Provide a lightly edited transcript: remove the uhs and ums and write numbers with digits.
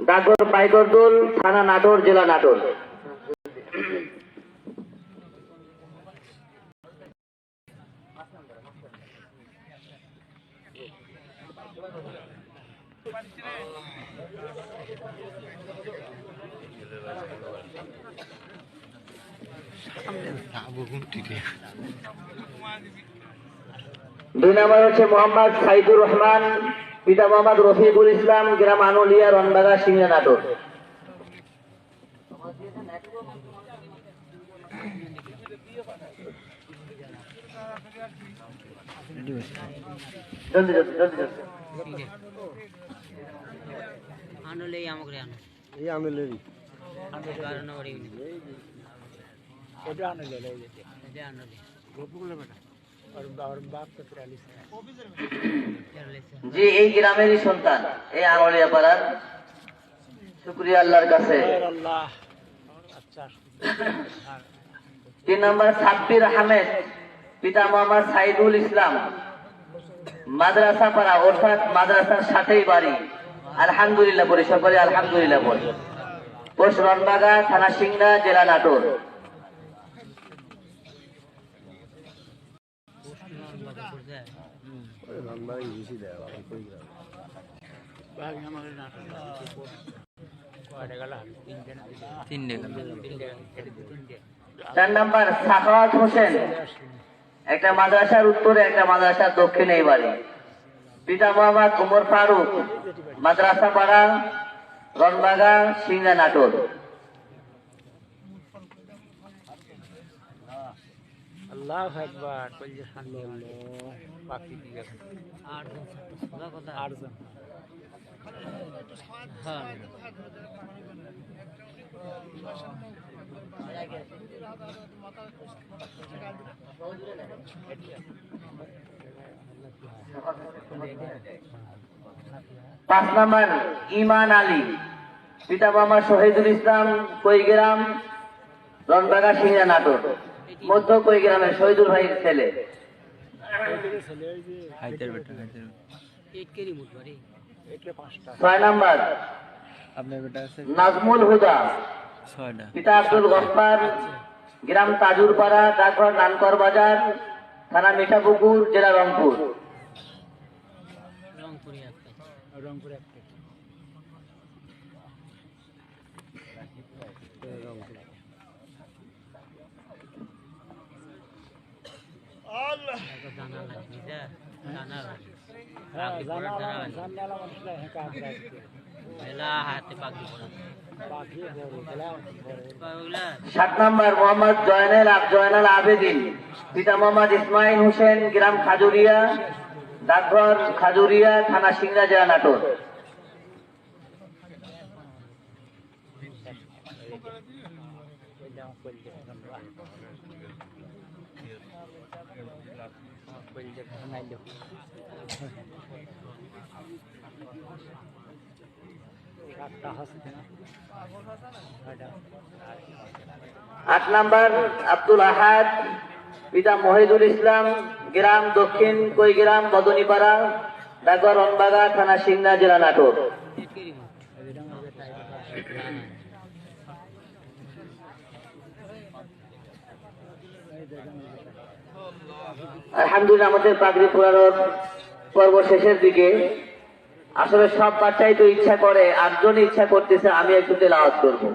ডাকঘর পাইকরদুল, থানা নাটোর, জেলা নাটোর। দুই নম্বর হচ্ছে মোহাম্মদ সাইদুর রহমান, পিতা মোহাম্মদ রফিকুল ইসলাম, গ্রাম আনুলিয়া, রনবাগা, সিংড়া, নাটোর। জি, এই গ্রামেরই সন্তান, এই আঙুলিয়া পাড়ার। শুকরিয়া আল্লাহর কাছে। 3 নম্বর সাব্বির আহমেদ, পিতা মোহাম্মদ সাইদুল ইসলাম, মাদ্রাসা পাড়া অর্থাৎ মাদ্রাসার সাথেই বাড়ি। আলহামদুলিল্লাহ বলি, সকলে আলহামদুলিল্লাহ বলি। পোস্ট রনবাগা, থানা সিংড়া, জেলা নাটোর। চার নম্বর সাখাওয়াত হোসেন, একটা মাদ্রাসার উত্তরে, একটা মাদ্রাসার দক্ষিণে এই বাড়ি। পিতা মোহাম্মদ উমর ফারুক, মাদ্রাসা পাড়া, রনবাগা, সিংড়া, নাটোর। আল্লাহু আকবার। কইলে শান্তি হলো বাকি দিয়ে 8 জন সুদা কথা 8 জন। হ্যাঁ 5 নম্বর ইমান আলী, পিতা মোহাম্মদ শহীদুল ইসলাম, কৈগ্রাম, রনবাগা, সিংড়া, নাটোর। মধ্য কৈগ্রামের শহীদুল ভাইয়ের ছেলে। 6 নম্বর নাজমুল হুদা, পিতা আব্দুল গফফার, গ্রাম তাজুরপাড়া, ডাকঘর নানকর বাজার, থানা মিঠাপুকুর, জেলা রংপুর। 7 নম্বর মোহাম্মদ জয়নাল আবেদিন, পিতা মোহাম্মদ ইসমাইল হোসেন, গ্রাম খাজুরিয়া, ডাকঘর খাজুরিয়া, থানা সিংড়া, জেলা নাটোর। আট নম্বর আব্দুল আহাদ, পিতা মহিদুল ইসলাম, গ্রাম দক্ষিণ কৈগ্রাম, বদনীপাড়া, ডাকঘর রনবাগা, থানা সিংড়া, জেলা নাটোর। আলহামদুলিল্লাহ, আমাদের পাগড়ি পরানোর পর্ব শেষের দিকে। আসলে সব বাচ্চাই তো ইচ্ছা করে, 8 জন ইচ্ছা করতেছে আমি একটু তেলাওয়াত করবো।